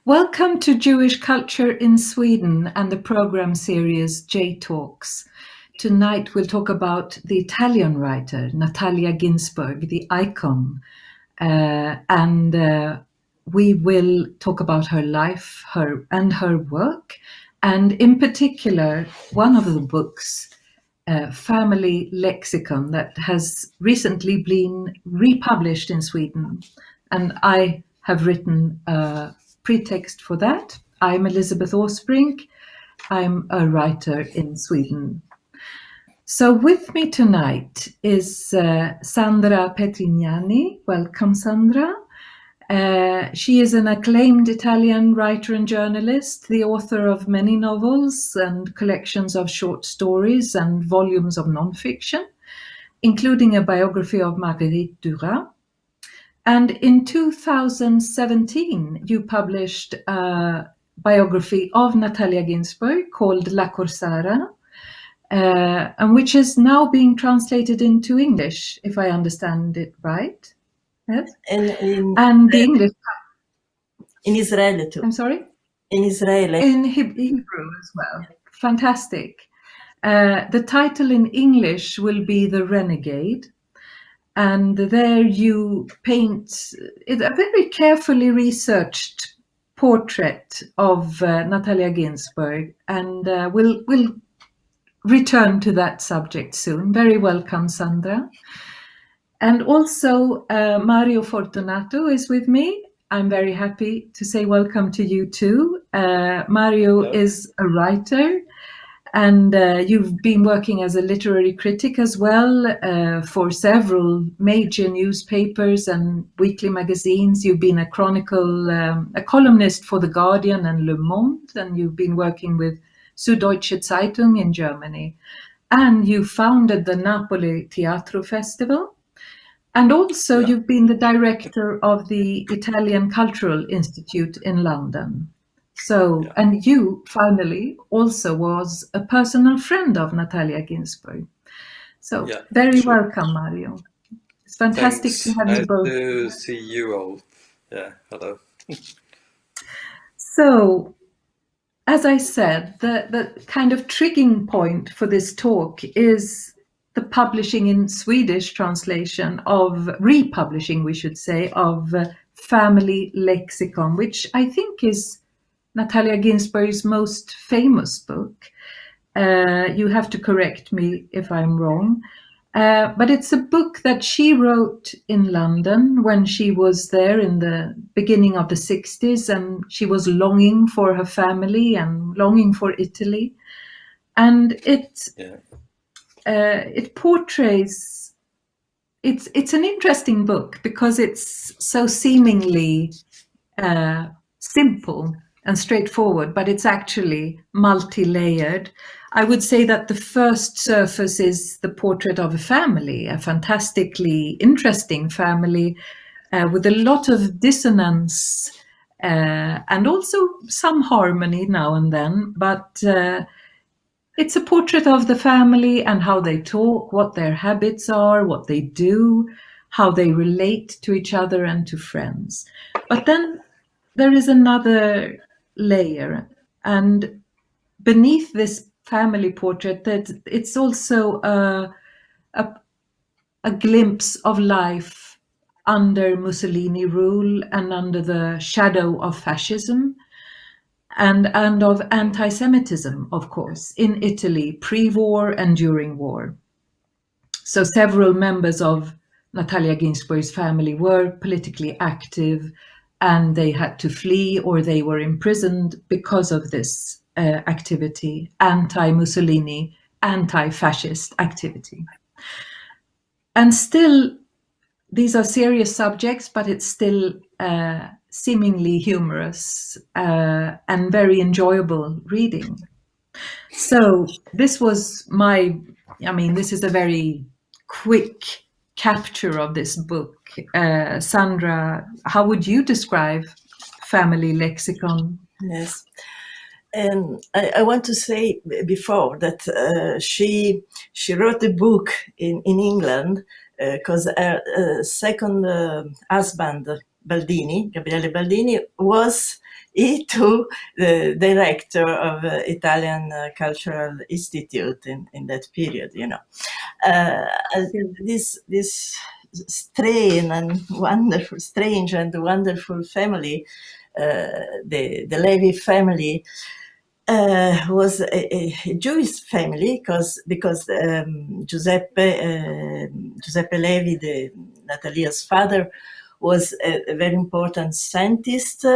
Welcome to Jewish Culture in Sweden and the program series J Talks. Tonight we'll talk about the Italian writer Natalia Ginzburg, the icon, and we will talk about her life, her work, and in particular one of the books, Familjelexikon, that has recently been republished in Sweden, and I have written a pretext for that. I'm Elisabeth Åsbrink. I'm a writer in Sweden. So with me tonight is Sandra Petrignani. Welcome, Sandra. She is an acclaimed Italian writer and journalist, the author of many novels and collections of short stories and volumes of nonfiction, including a biography of Marguerite Duras. And in 2017, you published a biography of Natalia Ginzburg called La Corsara, and which is now being translated into English, if I understand it right. Yes? And the English... In Israeli too. I'm sorry? In Israeli. In Hebrew as well. Fantastic. The title in English will be The Renegade. And there you paint a very carefully researched portrait of Natalia Ginzburg, and we'll return to that subject soon. Very welcome, Sandra. And also Mario Fortunato is with me. I'm very happy to say welcome to you too. Mario is a writer, and you've been working as a literary critic as well for several major newspapers and weekly magazines. You've been a columnist for The Guardian and Le Monde, and you've been working with Süddeutsche Zeitung in Germany. And you founded the Napoli Teatro Festival. And also you've been the director of the Italian Cultural Institute in London. So, and you finally also was a personal friend of Natalia Ginzburg. So, very welcome, Mario. It's fantastic to have you both. Nice to see you all. Yeah, hello. So, as I said, the kind of triggering point for this talk is the publishing in Swedish translation of, republishing, we should say, of Familjelexikon, which I think is Natalia Ginzburg's most famous book. You have to correct me if I'm wrong. But it's a book that she wrote in London when she was there in the beginning of the 60s, and she was longing for her family and longing for Italy. And it portrays, it's an interesting book because it's so seemingly simple and straightforward, but it's actually multi-layered. I would say that the first surface is the portrait of a family, a fantastically interesting family with a lot of dissonance and also some harmony now and then. But it's a portrait of the family and how they talk, what their habits are, what they do, how they relate to each other and to friends. But then there is another layer, and beneath this family portrait, that it's also a glimpse of life under Mussolini rule and under the shadow of fascism and of anti-Semitism, of course, in Italy pre-war and during war. So several members of Natalia Ginzburg's family were politically active, and they had to flee or they were imprisoned because of this activity, anti-Mussolini, anti-fascist activity. And still, these are serious subjects, but it's still seemingly humorous and very enjoyable reading. So this was this is a very quick capture of this book. Sandra, how would you describe Familjelexikon? Yes. And I want to say before that she wrote the book in England because her second husband Gabriele Baldini, was he too the director of Italian Cultural Institute in that period, you know. This strange and wonderful family, the Levi family, was a Jewish family because Giuseppe Levi, Natalia's father, was a very important scientist.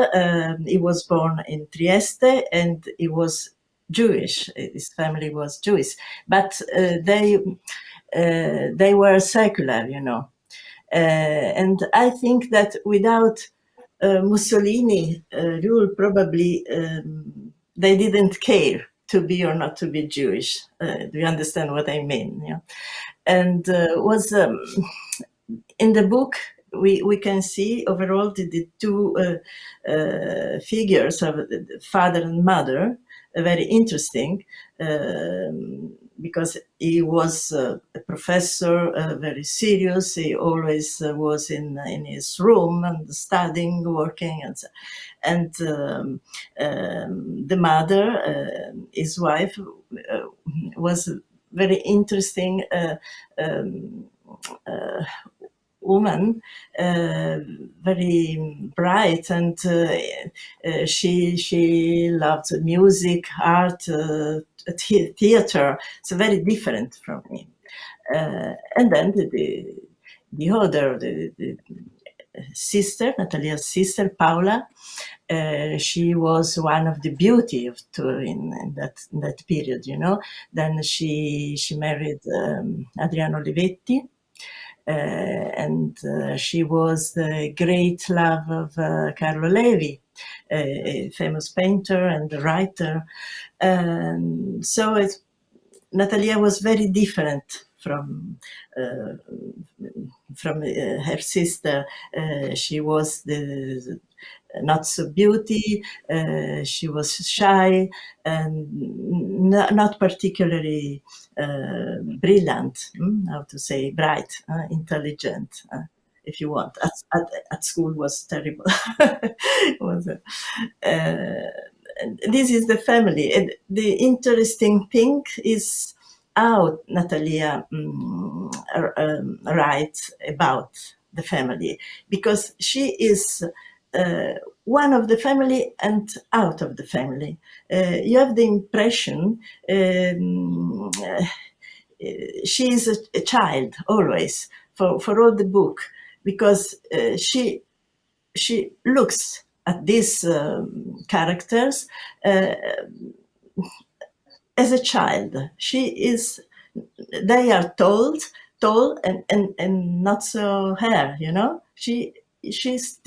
He was born in Trieste and he was Jewish. His family was Jewish, but they were secular, you know. And I think that without Mussolini rule, probably they didn't care to be or not to be Jewish. Do you understand what I mean? Yeah. And was in the book we can see overall the two figures of the father and mother, very interesting. Because he was a professor, very serious. He always was in his room and studying, working, and the mother, his wife, was very interesting woman, very bright, and she loved music, art, theater. So very different from me. And then the other, the sister, Natalia's sister, Paula, she was one of the beauty of Turin in that period, you know. Then she married Adriano Olivetti. And she was the great love of Carlo Levi, a famous painter and writer. So Natalia was very different from her sister. She was the not so beauty. She was shy and not particularly brilliant. How to say, bright, intelligent. If you want, at school was terrible. This is the family. And the interesting thing is how Natalia writes about the family, because she is one of the family and out of the family. You have the impression she is a child always for all the book, because she looks at these characters as a child. They are tall and not so hair, you know. She is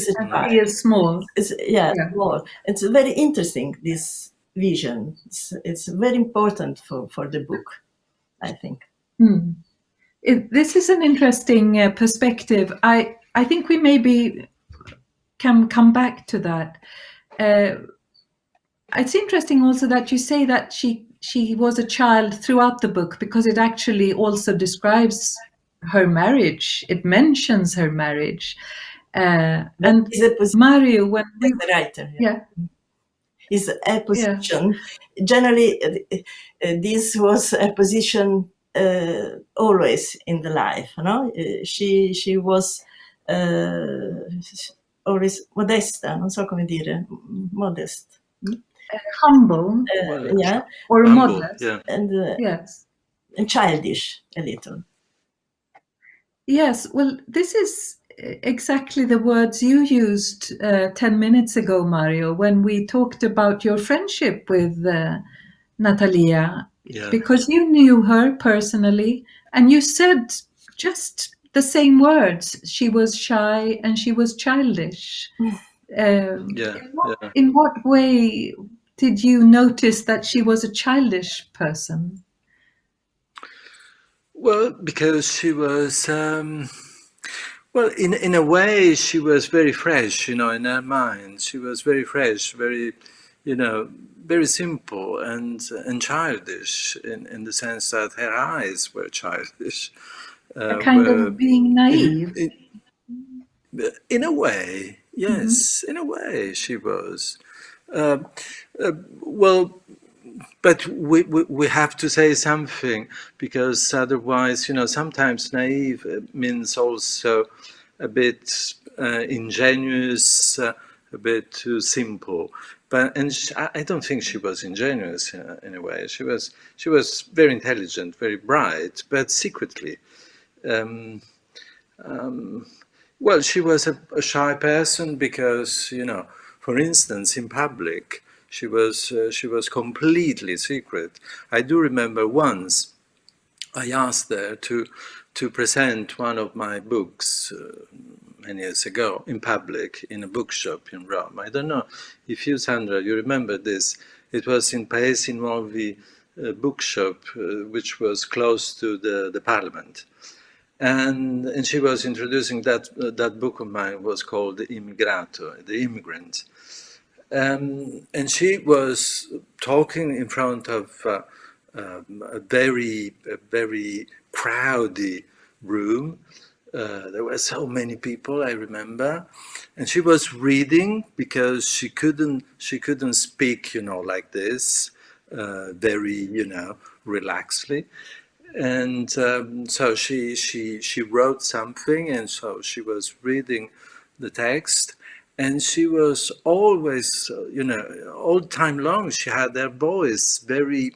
a child. He is small. Small. It's very interesting, this vision. It's very important for the book, I think. This is an interesting perspective. I think we maybe can come back to that. It's interesting also that you say that she was a child throughout the book, because it actually also describes her marriage. It mentions her marriage. And Mario, when we... the writer, yeah. Is a position. Yeah. Generally, this was a position always in the life. No, she was always modesta. Non so come dire, modest. Humble, yeah, or humble, modest, yeah. And yes, and childish a little. Yes, well, this is exactly the words you used 10 minutes ago, Mario, when we talked about your friendship with Natalia, because you knew her personally, and you said just the same words. She was shy and she was childish. In what way did you notice that she was a childish person? Well, because she was, well, in a way, she was very fresh, you know, in her mind. She was very fresh, very, you know, very simple and childish in the sense that her eyes were childish. A kind of being naive. In a way, yes, in a way she was. Uh, well, but we have to say something, because otherwise, sometimes naive means also a bit ingenuous, a bit too simple. I don't think she was ingenuous in a way. She was very intelligent, very bright, but secretly. Um, well, she was a shy person because, for instance, in public, she was completely secret. I do remember once I asked her to present one of my books many years ago in public in a bookshop in Rome. I don't know if you, Sandra, you remember this. It was in Paesi Nuovi bookshop, which was close to the parliament. And she was introducing that book of mine was called The Immigrato, The Immigrant. And she was talking in front of a very crowded room. There were so many people, I remember, and she was reading because she couldn't speak, like this, very, relaxedly. And so she wrote something, and so she was reading the text, and she was always, all time long, she had her voice very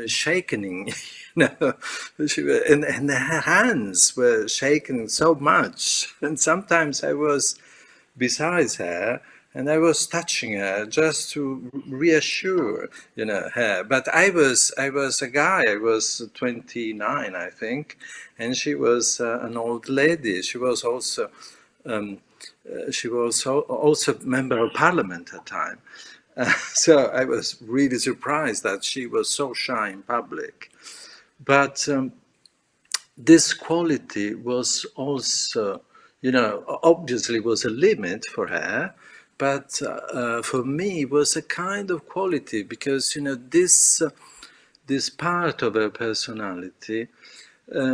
shaking, and her hands were shaking so much, and sometimes I was beside her, and I was touching her just to reassure, her. But I was a guy. I was 29, I think, and she was an old lady. She was also also member of parliament at the time. So I was really surprised that she was so shy in public. But this quality was also, obviously was a limit for her, but for me was a kind of quality, because this part of her personality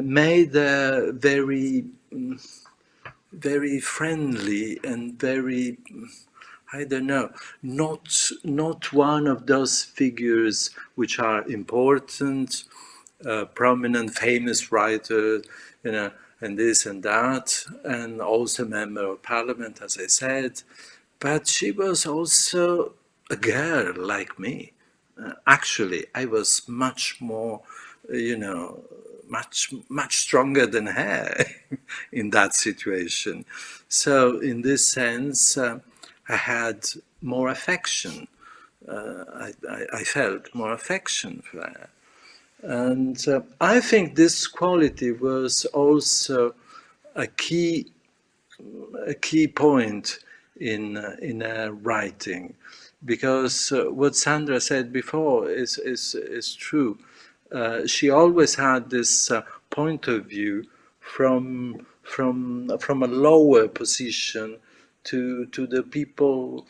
made her very very friendly and very, I don't know, not one of those figures which are important, prominent, famous writer, and this and that, and also member of parliament, as I said. But she was also a girl like me. Actually, I was much more, much stronger than her in that situation. So, in this sense, I had more affection. I felt more affection for her. And I think this quality was also a key point in writing, because what Sandra said before is true. She always had this point of view from a lower position to the people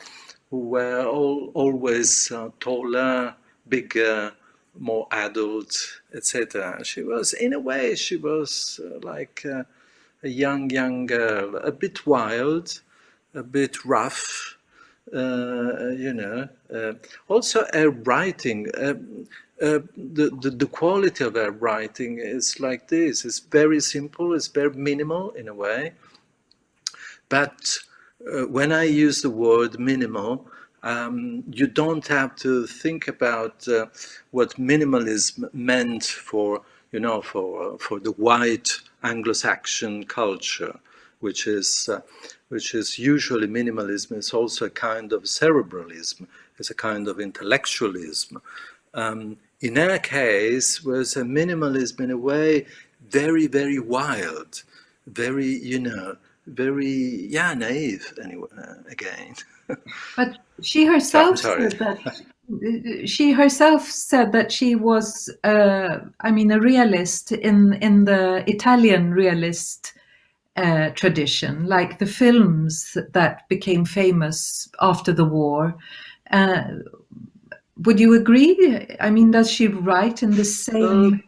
who were always taller, bigger, more adult, etc. She was, in a way, she was like a young girl, a bit wild, a bit rough, also her writing, the quality of her writing is like this. It's very simple, it's very minimal in a way. But when I use the word minimal, you don't have to think about what minimalism meant for, for the white Anglo-Saxon culture, which is usually minimalism is also a kind of cerebralism, it's a kind of intellectualism. In her case, was a minimalism in a way very, very wild, very, very, naive anyway, again. But she herself said that she was, a realist in the Italian realist tradition, like the films that became famous after the war. Would you agree? I mean, does she write in the same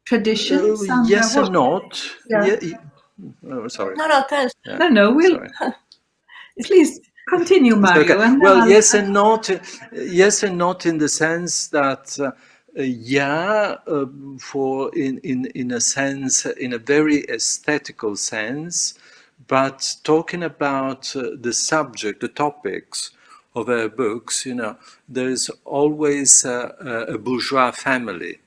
tradition, Sandra? Yes and not. Yeah. Oh, sorry. No, tell. Yeah, No, we'll sorry. please continue, Mario. Okay. And then Well, I'll, yes and not. Yes and not in the sense that, for in a sense, in a very aesthetical sense, but talking about the subject, the topics of her books, there's always a bourgeois family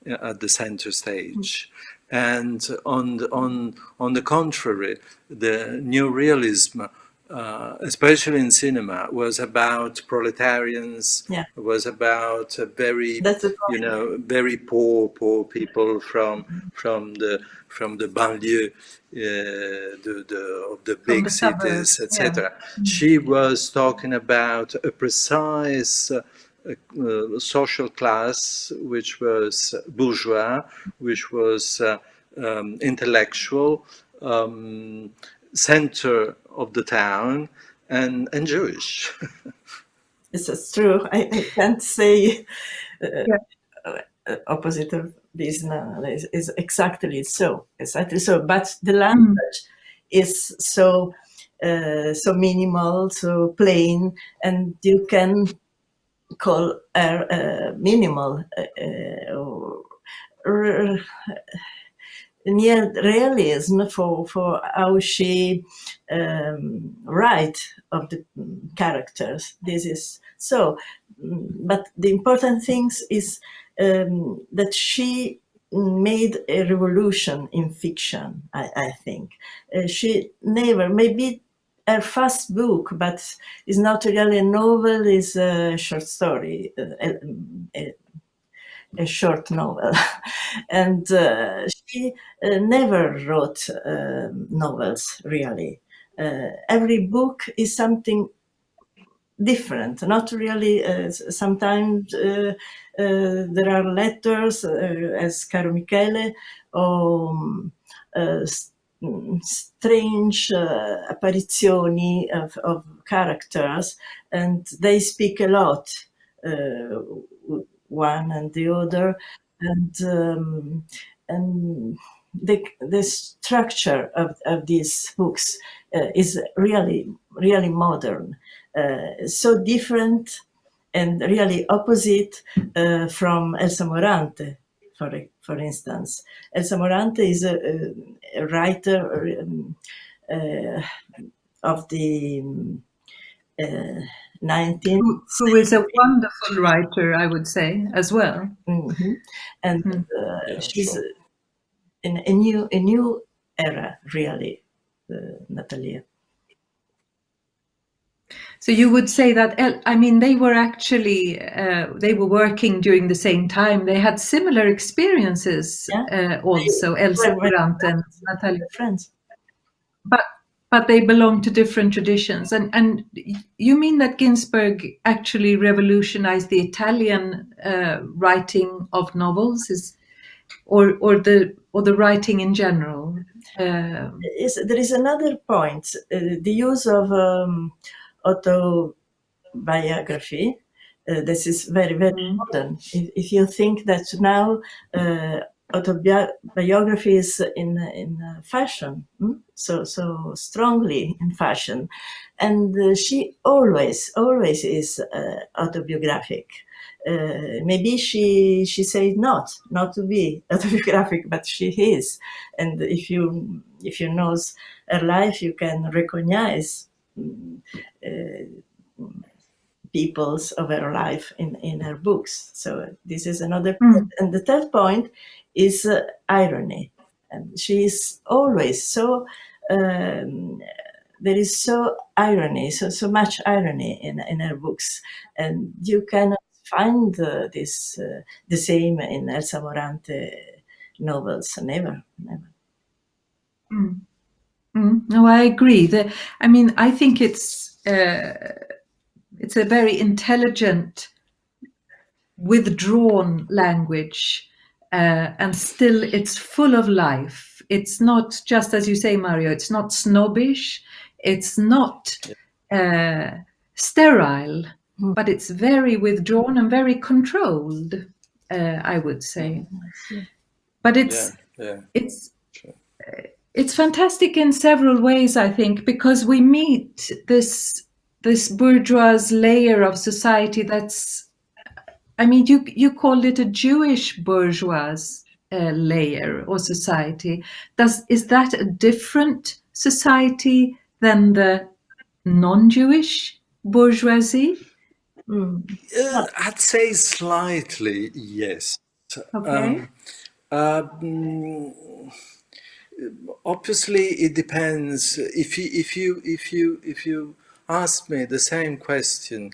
at the center stage. And on the contrary, the new realism, especially in cinema, was about proletarians. Yeah. Was about very, That's the point. very poor people from the banlieue, of the from big the cities, suburbs. Yeah. etc. She was talking about a precise social class, which was bourgeois, which was intellectual, center of the town, and Jewish. It's true. I can't say Yeah. opposite of this now. Is exactly so. Exactly so. But the language is so minimal, so plain, and you can call her minimal. Near realism for how she write of the characters. This is so, but the important thing is that she made a revolution in fiction. I think she never maybe her first book, but it's not really a novel. Is a short story. A short novel, and she never wrote novels really. Every book is something different, not really. Sometimes there are letters, as Caro Michele, or strange apparizioni of characters, and they speak a lot, one and the other, and the structure of these books is really modern, so different and really opposite from Elsa Morante, for instance. Elsa Morante is a writer of the 19th. Who is a wonderful writer, I would say, as well. Mm-hmm. And Yeah, she's sure. in a new era, really, Natalia. So you would say that, I mean, they were actually, they were working during the same time. They had similar experiences, also, Elsa Morante and Natalia. Friends. But they belong to different traditions. And you mean that Ginsburg actually revolutionized the Italian writing of novels, or the writing in general? There is another point: the use of autobiography. This is very modern. If you think that now autobiography is in fashion, so strongly in fashion, and she always is autobiographic. Maybe she said not to be autobiographic, but she is. And if you knows her life, you can recognize peoples of her life in her books. So this is another point. And the third point is irony. And she is always so. There is so irony, so much irony in her books, and you cannot find this the same in Elsa Morante novels. Never. No, I agree. I mean, I think it's a very intelligent, withdrawn language, and still it's full of life. It's not just, as you say, Mario, it's not snobbish, it's not sterile, but it's very withdrawn and very controlled, I would say. But it's It's fantastic in several ways, I think, because we meet this bourgeois layer of society that's, I mean, you called it a Jewish bourgeois layer or society. Is that a different society than the non-Jewish bourgeoisie? I'd say slightly, yes. Okay. Obviously, it depends. If you asked me the same question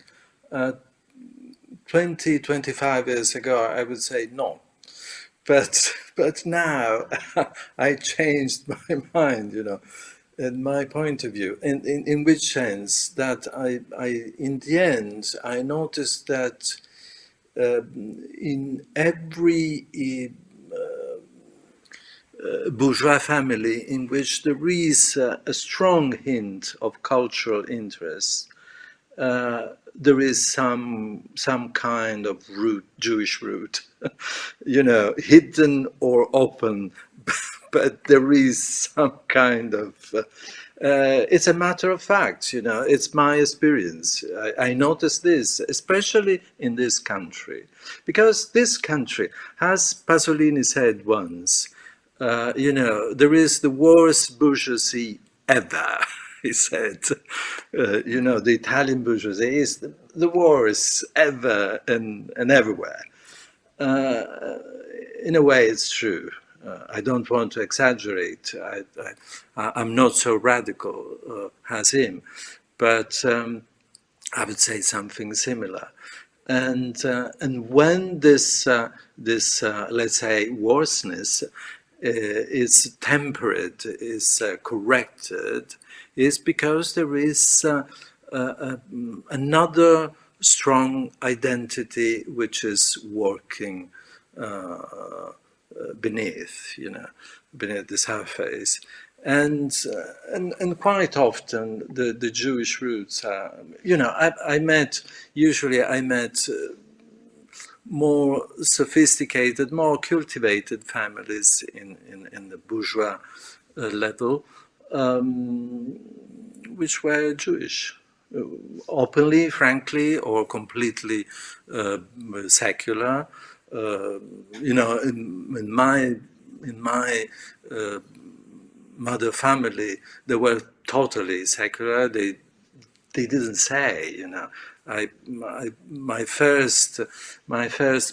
25 years ago, I would say no. But now I changed my mind, and my point of view. In which sense that I in the end I noticed that in every bourgeois family in which there is a strong hint of cultural interest, there is some kind of root, Jewish root, hidden or open, but there is some kind of. It's a matter of fact, It's my experience. I noticed this, especially in this country, because this country, as Pasolini said once, there is the worst bourgeoisie ever. He said, the Italian bourgeoisie is the worst ever and everywhere. In a way, it's true. I don't want to exaggerate. I'm not so radical as him, but I would say something similar. And when this let's say worseness is tempered, is corrected, is because there is another strong identity which is working beneath the surface. And quite often the Jewish roots are, I met more sophisticated, more cultivated families in the bourgeois level, which were Jewish, openly, frankly, or completely secular. In my mother family, they were totally secular. They didn't say, my first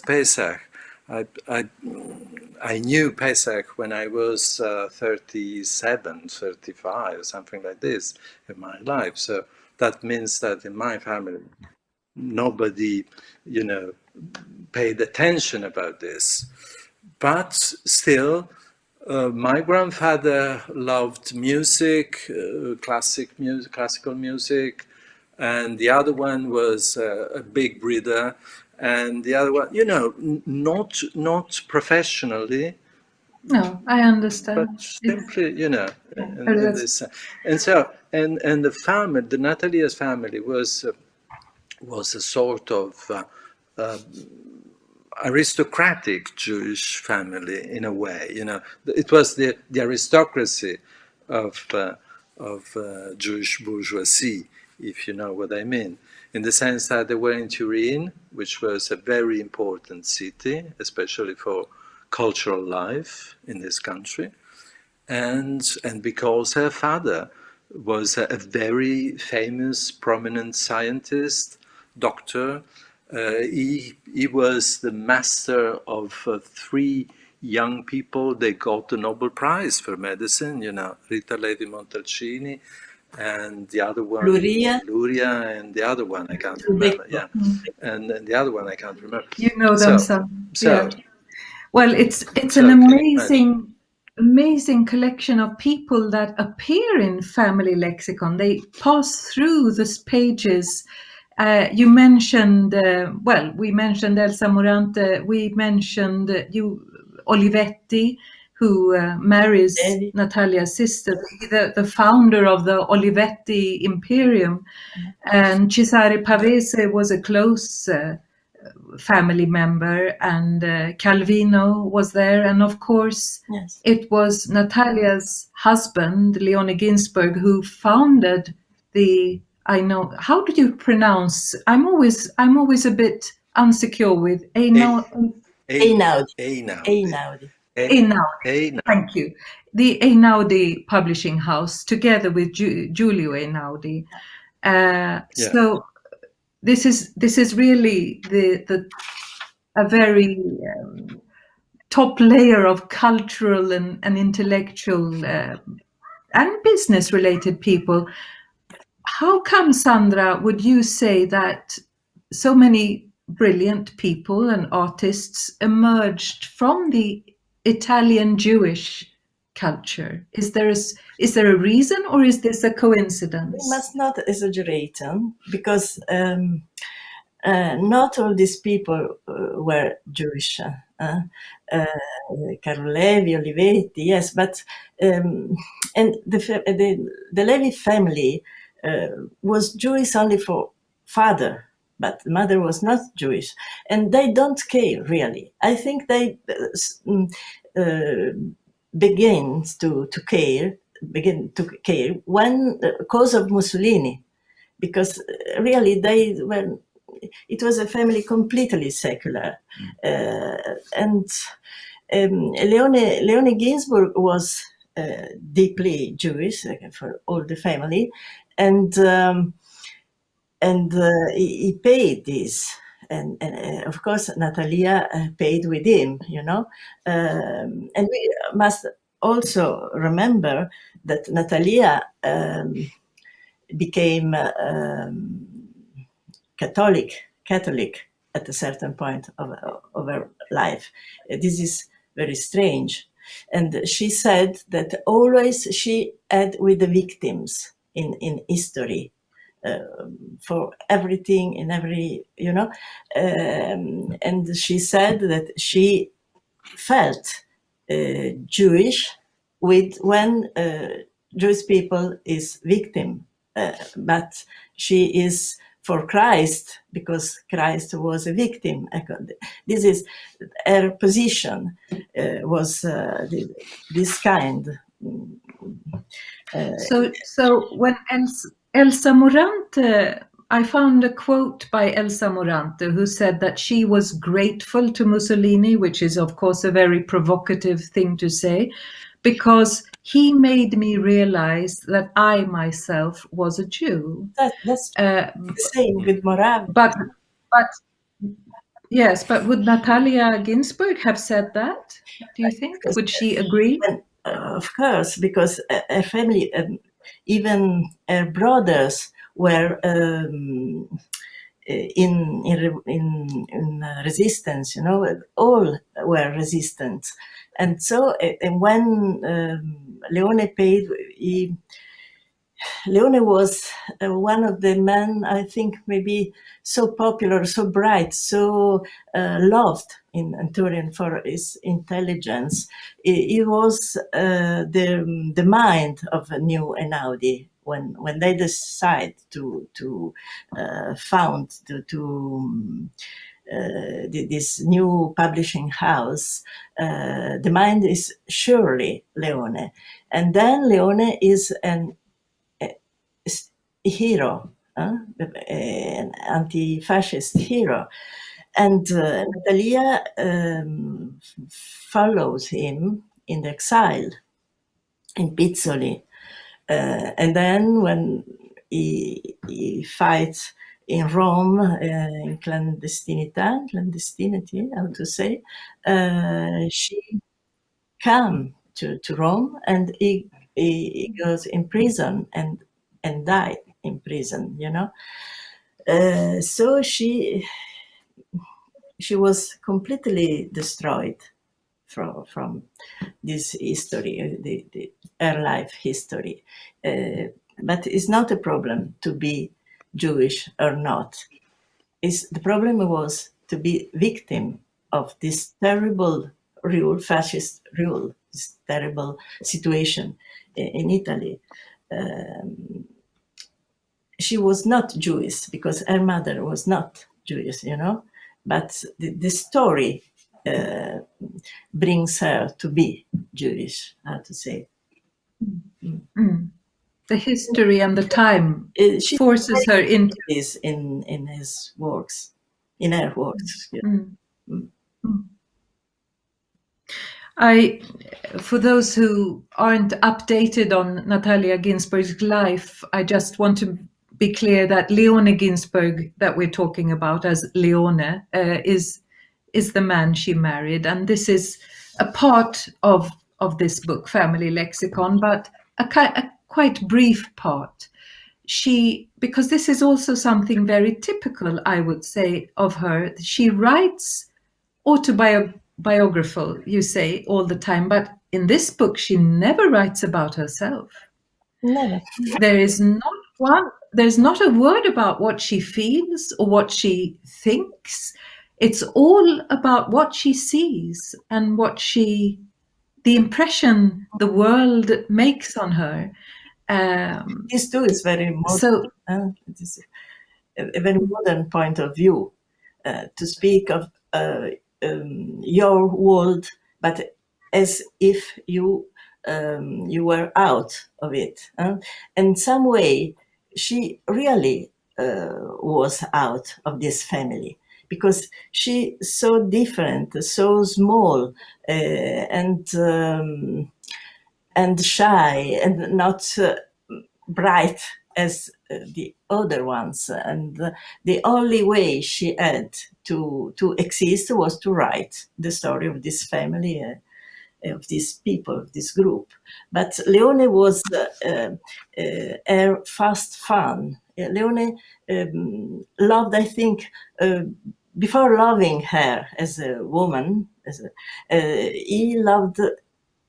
Pesach, I knew Pesach when I was 37, 35, something like this in my life. So that means that in my family, nobody, paid attention about this. But still, my grandfather loved music, classical music, and the other one was a big breeder, and the other one, not professionally. No, I understand. But simply, in this, and so, and the family, the Natalia's family was a sort of aristocratic Jewish family in a way. It was the aristocracy of Jewish bourgeoisie, if you know what I mean, in the sense that they were in Turin, which was a very important city, especially for cultural life in this country, and because her father was a very famous, prominent scientist, doctor. He was the master of three young people. They got the Nobel Prize for medicine, Rita Levi Montalcini, and the other one, Luria, and the other one I can't remember. Yeah, and the other one I can't remember. You know them some. Yeah. Well, it's an amazing collection of people that appear in Familjelexikon. They pass through these pages. You mentioned, we mentioned Elsa Morante. We mentioned Olivetti, who marries Natalia's sister, the founder of the Olivetti Imperium. And Cesare Pavese was a close family member, and Calvino was there, and of course Yes. it was Natalia's husband, Leone Ginzburg, who founded the, I know, how do you pronounce? I'm always a bit insecure with Einaudi. Einaudi. Einaudi. Thank you. The Einaudi publishing house, together with Giulio Einaudi. So this is really a very top layer of cultural and intellectual and business related people. How come, Sandra, would you say that so many brilliant people and artists emerged from the Italian Jewish culture? Is there a reason, or is this a We coincidence? must not exaggerate, because not all these people were Jewish. Carlo Levi, Olivetti, yes, but and the Levi family was Jewish only for father, but mother was not Jewish, and they don't care really. I think they begin to care when cause of Mussolini, because really they were. It was a family completely secular, and Leone Ginzburg was deeply Jewish for all the family, and he paid this, and of course Natalia paid with him, and we must also remember that Natalia became Catholic at a certain point of her life. This is very strange. And she said that always she had with the victims in history, for everything, in every, and she said that she felt Jewish when Jewish people is victim, but she is for Christ because Christ was a victim. This is her position, was this kind. So when Elsa Morante, I found a quote by Elsa Morante who said that she was grateful to Mussolini, which is of course a very provocative thing to say, because he made me realize that I myself was a Jew. That's the same with Moravia. But yes, but would Natalia Ginzburg have said that? Do you think? Would she agree? Of course, because her family, even her brothers, were in resistance. All were resistant, and so and when Leone paid, Leone was one of the men, I think, maybe so popular, so bright, so loved in Turin for his intelligence. He was the mind of a new Einaudi. When they decide to found this new publishing house, the mind is surely Leone, and then Leone is a hero, an anti-fascist hero. And Natalia follows him in the exile in Pizzoli. And then when he fights in Rome, in clandestinity, how to say, she come to Rome, and he goes in prison and died in prison, so she was completely destroyed from this history, her life history. But it's not a problem to be Jewish or not. The problem was to be victim of this terrible rule, fascist rule, this terrible situation in Italy. She was not Jewish because her mother was not Jewish, but the story brings her to be Jewish, how to say. The history and the time She forces her into is in his works, in her works. For those who aren't updated on Natalia Ginzburg's life, I just want to be clear that Leone Ginzburg, that we're talking about as Leone, is the man she married, and this is a part of this book, Familjelexikon, but a quite brief part. Because this is also something very typical, I would say, of her. She writes autobiographical, you say, all the time, but in this book she never writes about herself. Never. There's not a word about what she feels or what she thinks. It's all about what she sees and the impression the world makes on her. This too is very modern. It is a very modern point of view to speak of your world, but as if you were out of it. In some way, she really was out of this family, because she so different, so small, and shy, and not bright as the other ones. And the only way she had to exist was to write the story of this family, of these people, of this group. But Leone was her fast fun. Leone loved, I think, before loving her as a woman, he loved her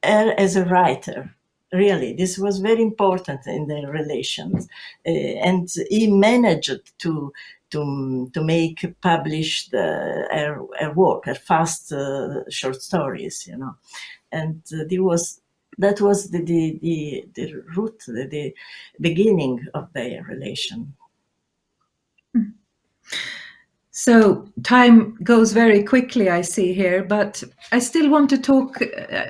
as a writer. Really, this was very important in their relations, and he managed to make published her work, her fast short stories, and that was the root, the beginning of their relation. So time goes very quickly, I see here, but I still want to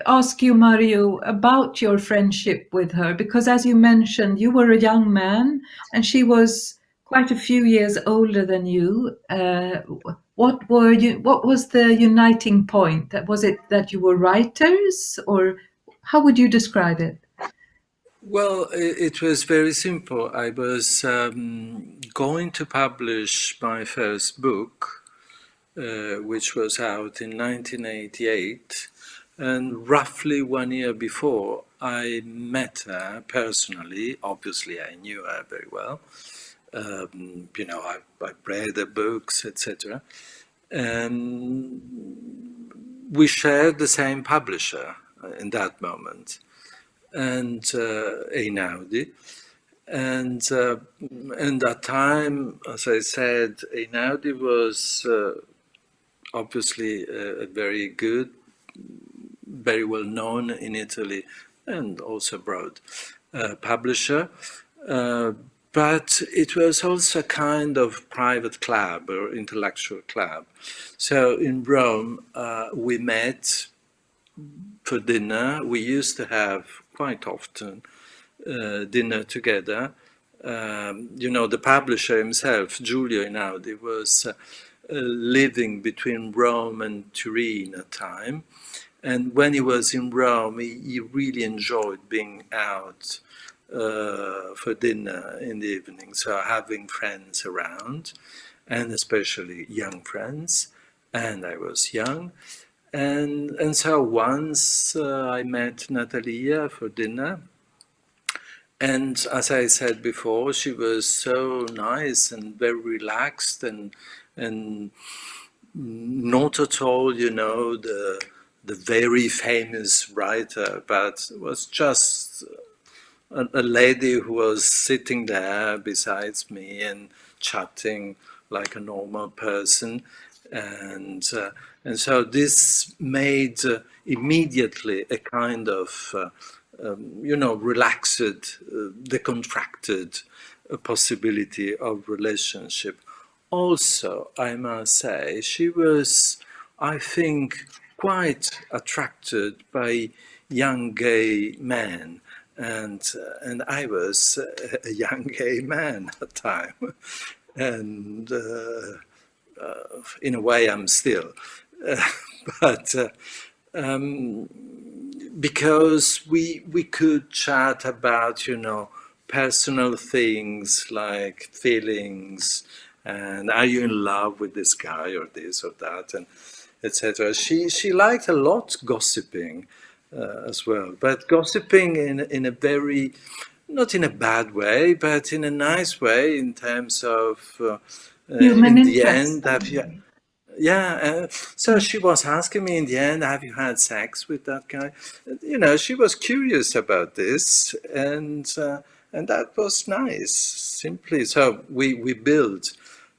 ask you, Mario, about your friendship with her, because as you mentioned, you were a young man and she was quite a few years older than you. What was the uniting point? Was it that you were writers, or how would you describe it? Well, it was very simple. I was going to publish my first book, which was out in 1988. And roughly 1 year before, I met her personally. Obviously, I knew her very well. I read her books, etc. And we shared the same publisher in that moment, and Einaudi. And that time, as I said, Einaudi was obviously a very good, very well known in Italy and also abroad publisher. But it was also a kind of private club or intellectual club. So in Rome, we met for dinner. We used to have quite often dinner together. The publisher himself, Giulio Einaudi, was living between Rome and Turin at the time. And when he was in Rome, he really enjoyed being out for dinner in the evening, so having friends around, and especially young friends. And I was young. And so once I met Natalia for dinner. And as I said before, she was so nice and very relaxed and not at all, the very famous writer, but was just a lady who was sitting there besides me and chatting like a normal person. And so this made immediately a kind of relaxed, decontracted possibility of relationship. also, I must say, she was, I think, quite attracted by young gay men. And I was a young gay man at the time. And in a way, I'm still. But because we could chat about, personal things like feelings, and are you in love with this guy or this or that, and etc. She liked a lot gossiping as well, but gossiping in a very, not in a bad way, but in a nice way, in terms of Human in the interest. end, have you, yeah, so she was asking me in the end, have you had sex with that guy? She was curious about this, and that was nice, simply. So we built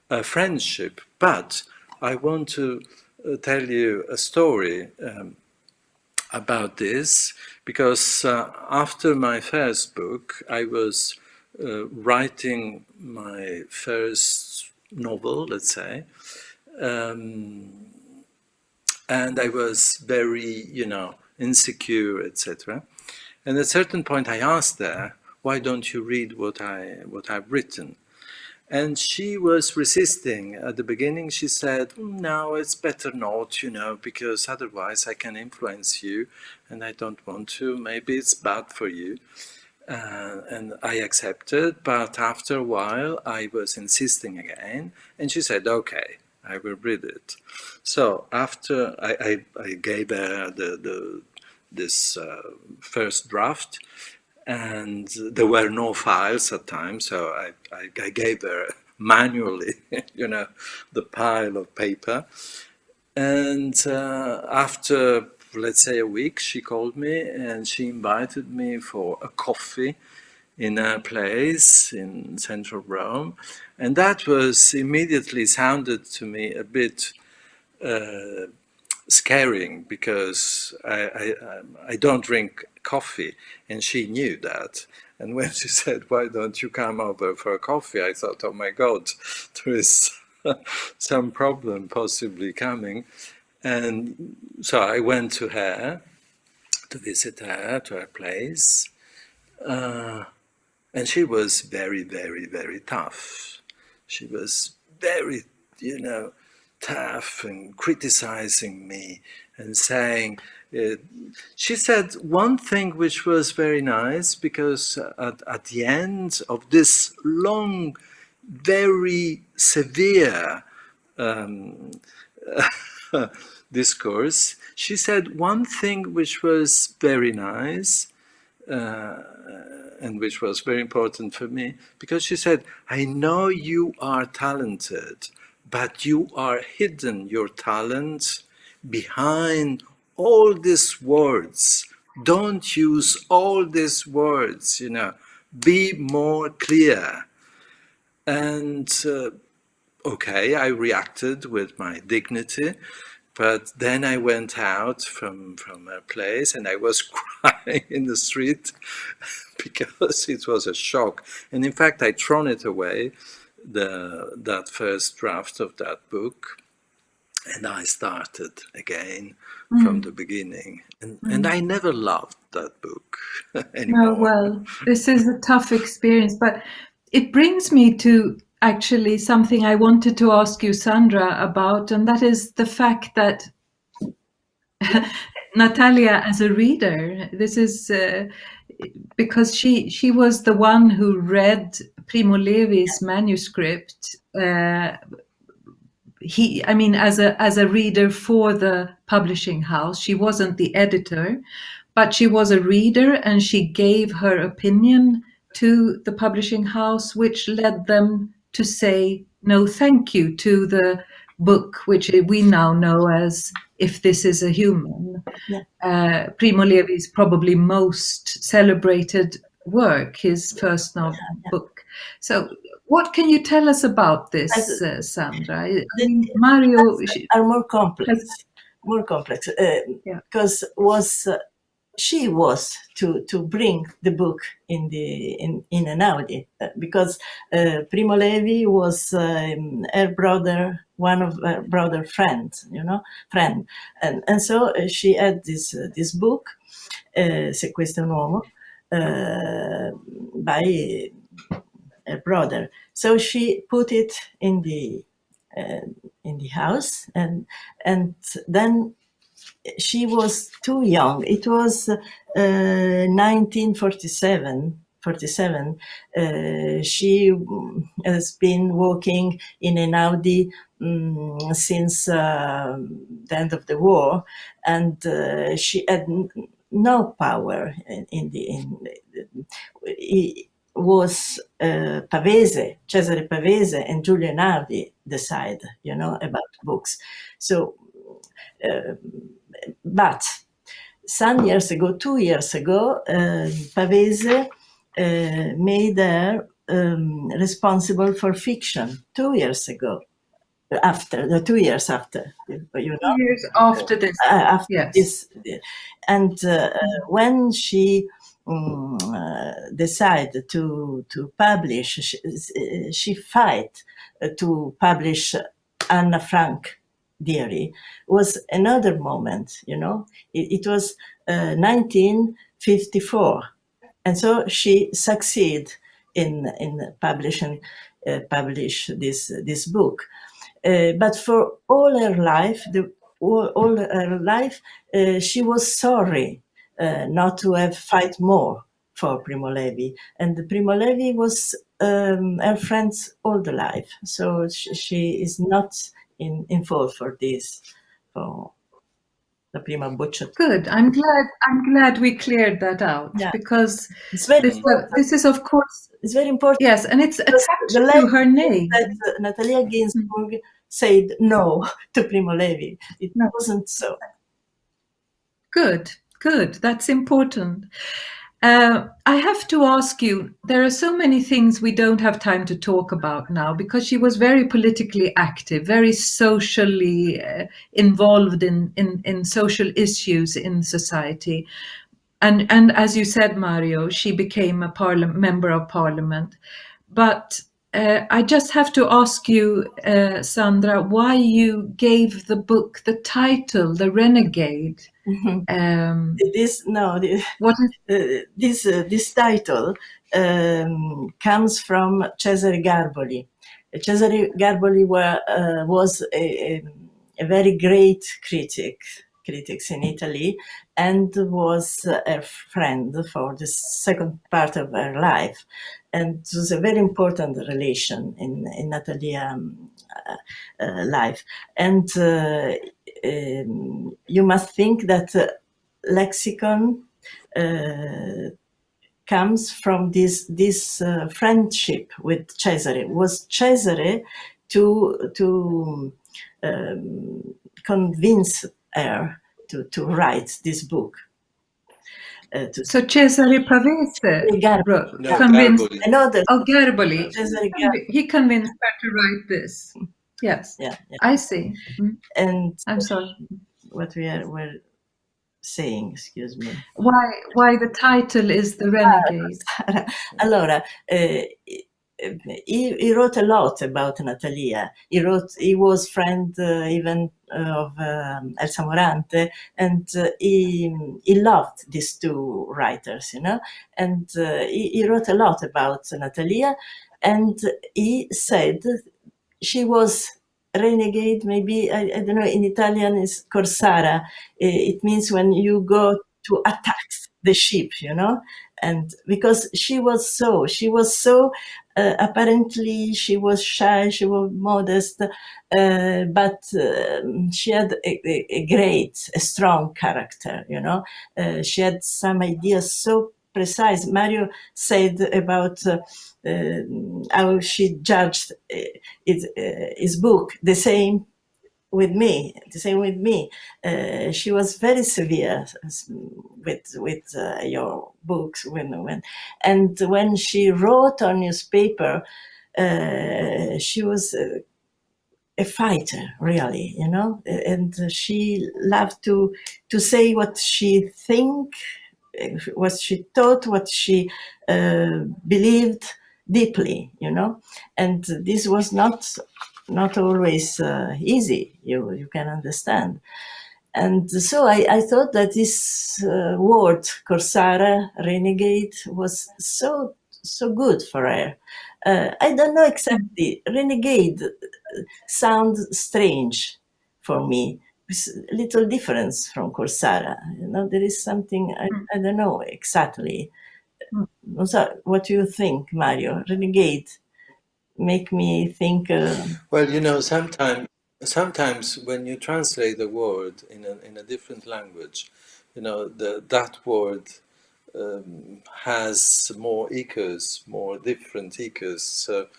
a friendship. But I want to tell you a story about this, because after my first book, I was writing my first novel, let's say, and I was very, insecure, etc. And at a certain point, I asked her, "Why don't you read what I've written?" And she was resisting. At the beginning, she said, "No, it's better not, because otherwise I can influence you, and I don't want to. Maybe it's bad for you." And I accepted, but after a while, I was insisting again, and she said, "Okay, I will read it." So after I gave her this first draft, and there were no files at times, so I gave her manually, the pile of paper. And after, let's say, a week, she called me and she invited me for a coffee in a place in central Rome. And that was immediately sounded to me a bit scaring, because I don't drink coffee, and she knew that. And when she said, "Why don't you come over for a coffee?" I thought, oh my God, there is some problem possibly coming. And so I went to her, to visit her, to her place. And she was very, very, very tough. She was very, tough, and criticizing me and saying, she said one thing which was very nice, because at the end of this long, very severe discourse, she said one thing which was very nice, and which was very important for me, because she said, "I know you are talented, but you are hidden your talent behind all these words. Don't use all these words, be more clear." And okay, I reacted with my dignity. But then I went out from a place, and I was crying in the street because it was a shock. And in fact, I thrown it away, that first draft of that book, and I started again from the beginning. And I never loved that book anymore. Oh, well, this is a tough experience, but it brings me to actually something I wanted to ask you, Sandra, about, and that is the fact that Natalia, as a reader, this is because she was the one who read Primo Levi's manuscript. As a reader for the publishing house, she wasn't the editor, but she was a reader, and she gave her opinion to the publishing house, which led them to say no thank you to the book, which we now know as If This Is a Human. Yeah. Primo Levi's probably most celebrated work, his first novel book. So what can you tell us about this, Sandra? Mario are more complex, because was she was to bring the book in an Audi, because Primo Levi was her brother, one of her brother friends, and so she had this book, Se questo è un uomo, by her brother. So she put it in the house, and then she was too young. It was 1947. She has been working in an Audi since the end of the war, and she had no power it was Pavese, Cesare Pavese, and Giulio Einaudi decide, about books. So, but some years ago, 2 years ago, Pavese made her responsible for fiction. 2 years ago, after 2 years after, 2 years after this. After yes. this, and when she decided to publish, she fight to publish Anna Frank diary. Was another moment, it was 1954, and so she succeeded in publish this book. But for all her life, she was sorry not to have fight more for Primo Levi, and Primo Levi was her friends all the life. So she is not in fault for this, for the prima butcher. Good. I'm glad we cleared that out, because it's very this is, of course, it's very important. Yes, and it's attached to her name. That Natalia Ginzburg said no to Primo Levi. It wasn't so. Good. That's important. I have to ask you, there are so many things we don't have time to talk about now, because she was very politically active, very socially involved in social issues in society. And as you said, Mario, she became a member of parliament. But I just have to ask you, Sandra, why you gave the book the title, The Renegade. This title comes from Cesare Garboli. Cesare Garboli was a very great critics in Italy, and was a friend for the second part of her life, and it was a very important relation in Natalia life. And you must think that lexicon comes from this friendship with Cesare. It was Cesare to convince her to write this book. So Cesare Pavese convinced Garboli. He convinced her to write this. Yes, I see. And I'm sorry. What we're saying, excuse me. Why the title is The Renegade? Allora, he wrote a lot about Natalia. He was friend even of Elsa Morante, and he loved these two writers, and he wrote a lot about Natalia, and he said she was renegade. Maybe I don't know, in Italian is corsara. It means when you go to attack the ship, and because she was so apparently she was shy, she was modest, but she had a strong character, she had some ideas so precise. Mario said about how she judged his book. The same with me. She was very severe with your books. And when she wrote on newspaper, she was a fighter, really, and she loved to say what she think thought, what she believed deeply, and this was not always easy. You can understand. And so I thought that this word, corsara, renegade, was so good for her. I don't know exactly. Renegade sounds strange for me. It's a little difference from corsara. There is something, I don't know exactly. So what do you think, Mario? Renegade make me think. Well, sometimes when you translate a word in a different language, that word has more echoes, more different echoes. So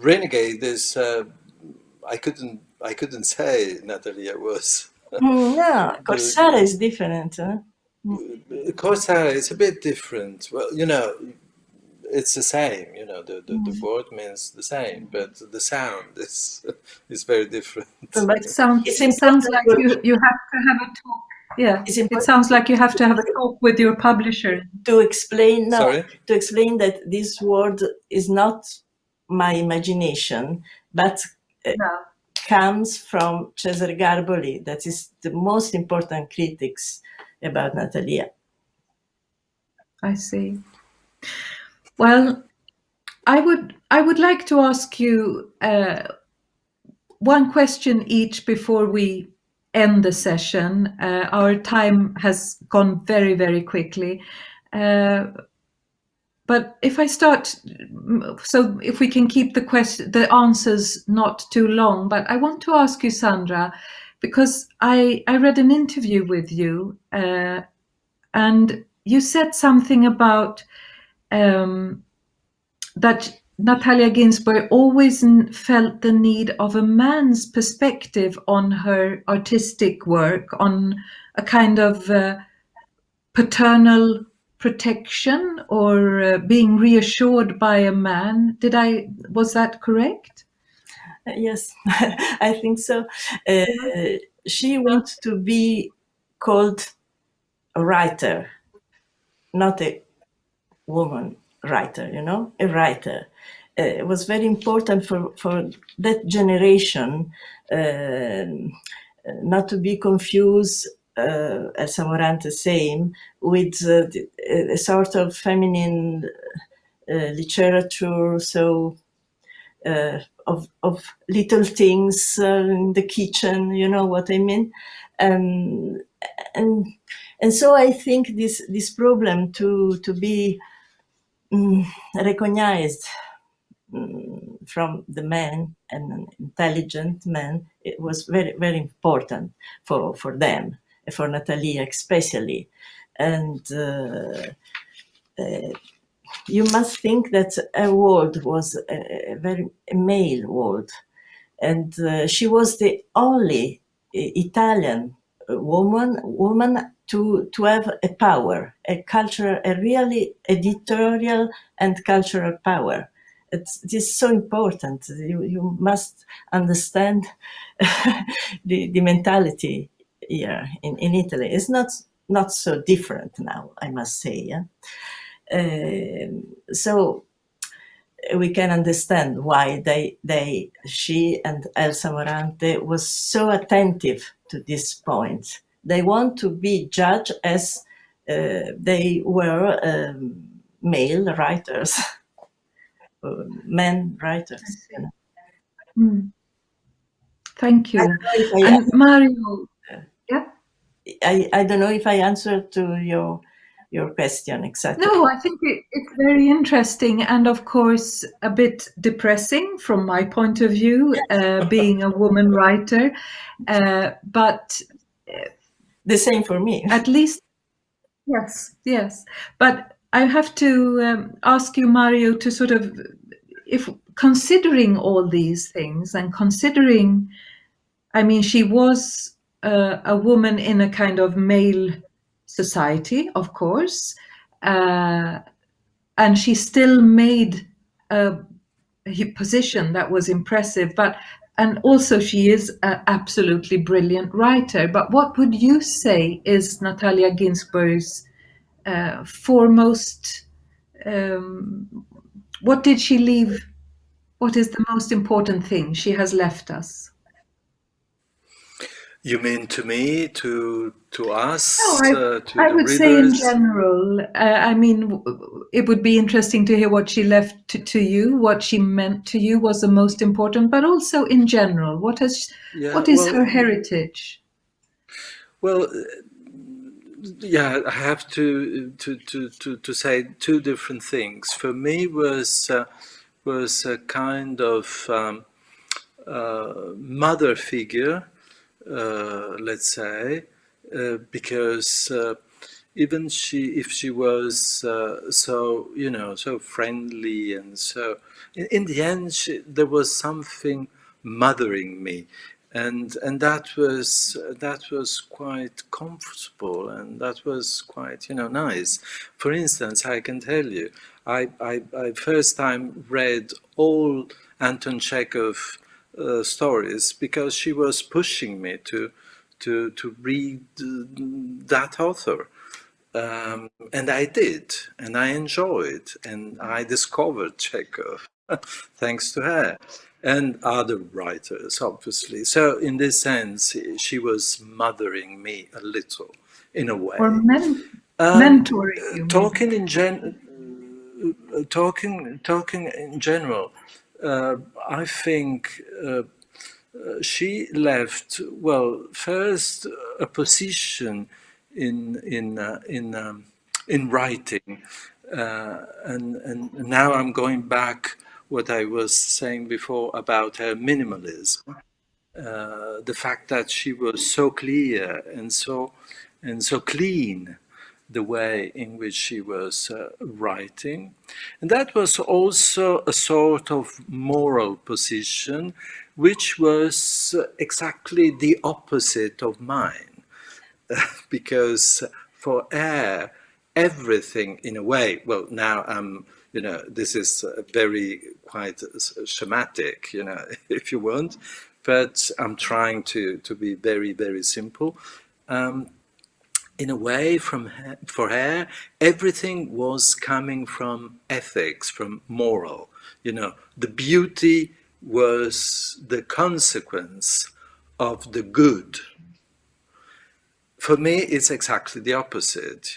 renegade is I couldn't say, Natalia, was No, corsara is different. Corsara is a bit different. Well, it's the same. The word means the same, but the sound is very different. But It sounds like you have to have a talk. Yeah, it sounds like you have to have a talk with your publisher to explain. No, Sorry? to explain that this word is not my imagination, but comes from Cesare Garboli. That is the most important critics about Natalia. I see. Well, I would like to ask you one question each before we end the session. Our time has gone very, very quickly. But if I start, so if we can keep the answers not too long, but I want to ask you, Sandra, because I read an interview with you, and you said something about that Natalia Ginzburg always felt the need of a man's perspective on her artistic work, on a kind of paternal protection or being reassured by a man. Was that correct? Yes, I think so. She wants to be called a writer, not a woman writer, a writer. It was very important for that generation not to be confused, as Samorante same, with a sort of feminine literature, so of little things in the kitchen, you know what I mean? And so I think this problem to be recognized from the man, and an intelligent man, it was very, very important for them, for Natalia especially. And you must think that her world was a very male world. And she was the only Italian woman to have a power, a cultural, a really editorial and cultural power. It is so important. You must understand the mentality here in Italy. It's not so different now, I must say. Yeah? So we can understand why she and Elsa Morante was so attentive to this point. They want to be judged as they were male writers, men writers. Thank you. And Mario, yeah? I don't know if I answered to your question exactly. No, I think it's very interesting and, of course, a bit depressing from my point of view, being a woman writer. But the same for me. At least, yes. But I have to ask you, Mario, to sort of, if considering all these things and considering, I mean, she was a woman in a kind of male society, of course, and she still made a position that was impressive. And also she is an absolutely brilliant writer. But what would you say is Natalia Ginzburg's foremost, what did she leave? What is the most important thing she has left us? You mean to me, to us, No, to I the would say in readers? general. I mean, it would be interesting to hear what she left to you, what she meant to you was the most important, but also in general, what Yeah, is her heritage? well, yeah, I have to say two different things. For me, was a kind of mother figure, let's say, because even if she was so, so friendly and so, in the end, there was something mothering me, and that was quite comfortable, and that was quite, nice. For instance, I can tell you, I first time read all Anton Chekhov stories because she was pushing me to read that author. And I did, and I enjoyed, and I discovered Chekhov thanks to her and other writers, obviously. So, in this sense, she was mothering me a little, in a Or way. mentoring you, maybe? Talking in talking in general, I think she left, well, first a position in writing, and now I'm going back what I was saying before about her minimalism, the fact that she was so clear and so clean, the way in which she was writing. And that was also a sort of moral position, which was exactly the opposite of mine, because for her, everything in a way, well, now this is very quite schematic, if you want, but I'm trying to be very, very simple. In a way, for her, everything was coming from ethics, from moral. The beauty was the consequence of the good. For me, it's exactly the opposite.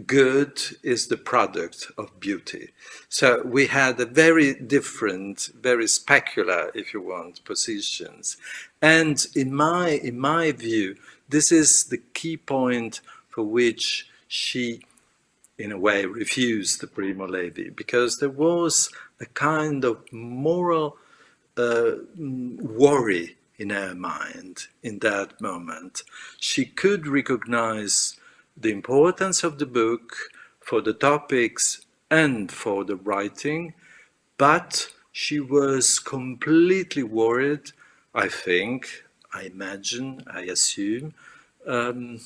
Good is the product of beauty. So we had a very different, very specular, if you want, positions. And in my view, this is the key point for which she, in a way, refused the Primo Levi, because there was a kind of moral worry in her mind in that moment. She could recognize the importance of the book for the topics and for the writing, but she was completely worried, I think, I imagine, I assume, um,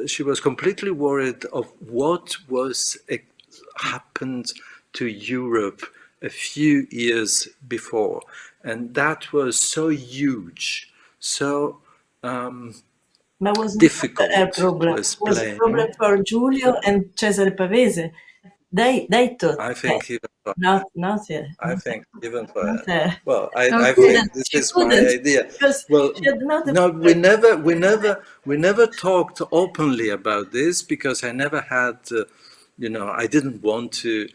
she was completely worried of what was happened to Europe a few years before, and that was so huge, so Ma was not a difficult to problem. It was a problem explain. for Giulio and Cesare Pavese. They thought I that. think even for Not her. I think even for Not her. her. Well, I Okay. think this She is my couldn't idea. because Well, she had not a no, we never talked openly about this because I never had, I didn't want to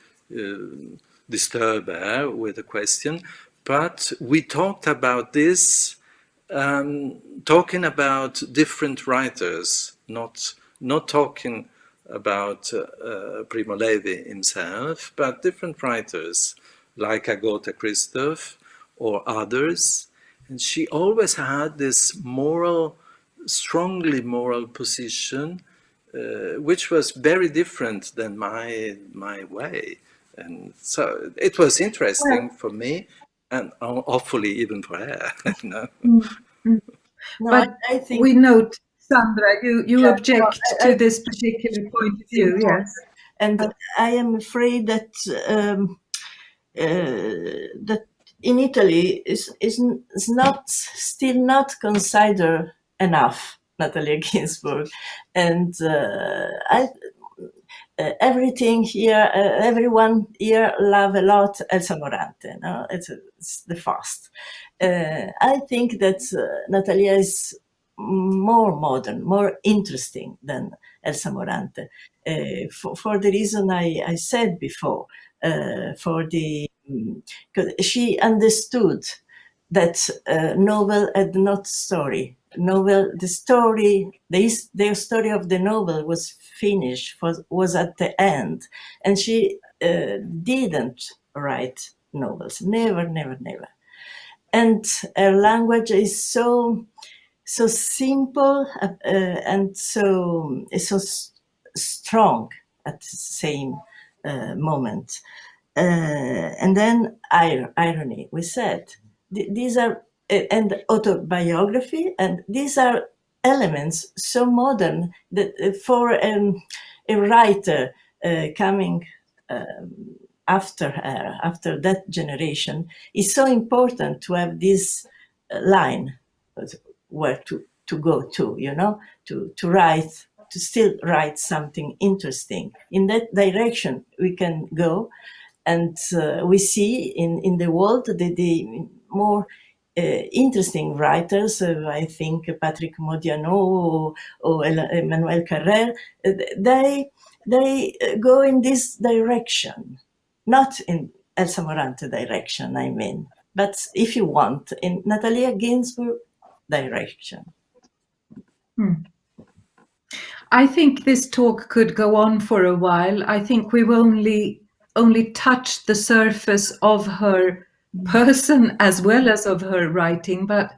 disturb her with a question, but we talked about this, talking about different writers, not talking about Primo Levi himself, but different writers like Agatha Christoph or others. And she always had this strongly moral position, which was very different than my way. And so it was interesting Well, for me, and hopefully even for her. mm, mm. No, But I think we note, Sandra, you yeah, no, object I to this particular point of it's view, yes? important. And I am afraid that that in Italy is not still not considered enough. Natalia Ginzburg, and everything here, everyone here love a lot Elsa Morante. No, it's the first. I think that Natalia is more modern, more interesting than Elsa Morante, for the reason I said before. Because she understood that novel had not story. The story of the novel was finished, was at the end, and she didn't write novels. Never, never, never. And her language is so simple and so strong at the same moment. And then irony, we said. These are, and autobiography, and these are elements so modern that for a writer coming after her, after that generation, is so important to have this line where to go to, to write, to still write something interesting. In that direction we can go, and we see in the world the more interesting writers, I think Patrick Modiano or Emmanuel Carrère, they go in this direction, not in Elsa Morante direction, I mean, but if you want, in Natalia Ginzburg direction. I think this talk could go on for a while. I think we've only touched the surface of her person as well as of her writing, but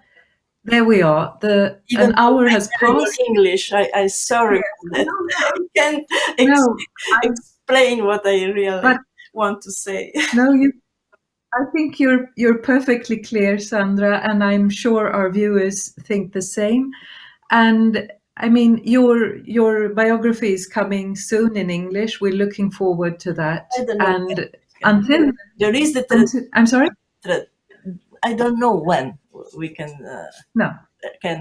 there we are. An hour has passed. English. I sorry that I can't explain what I really want to say. No, I think you're perfectly clear, Sandra, and I'm sure our viewers think the same. And I mean, your biography is coming soon in English. We're looking forward to that. And until there is I'm sorry. I don't know when we can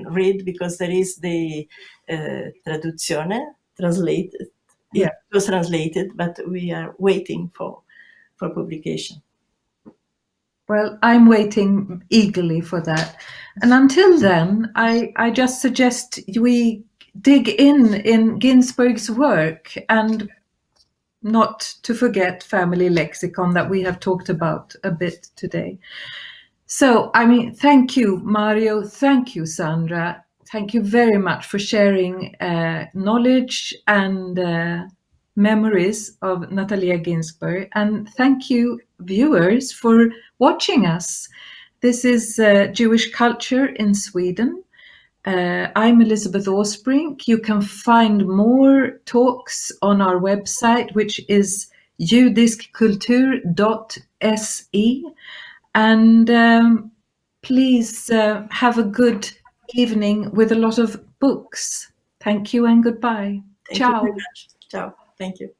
read, because there is the traduzione translated. Yeah. It was translated, but we are waiting for publication. Well, I'm waiting eagerly for that. And until then, I just suggest we dig in Ginsburg's work, and not to forget Familjelexikon that we have talked about a bit today. So, I mean, thank you, Mario. Thank you, Sandra. Thank you very much for sharing knowledge and memories of Natalia Ginzburg. And thank you, viewers, for watching us. This is Jewish Culture in Sweden. I'm Elisabeth Åsbrink. You can find more talks on our website, which is judiskkultur.se. And please have a good evening with a lot of books. Thank you and goodbye. Thank you very much. Ciao. Thank you.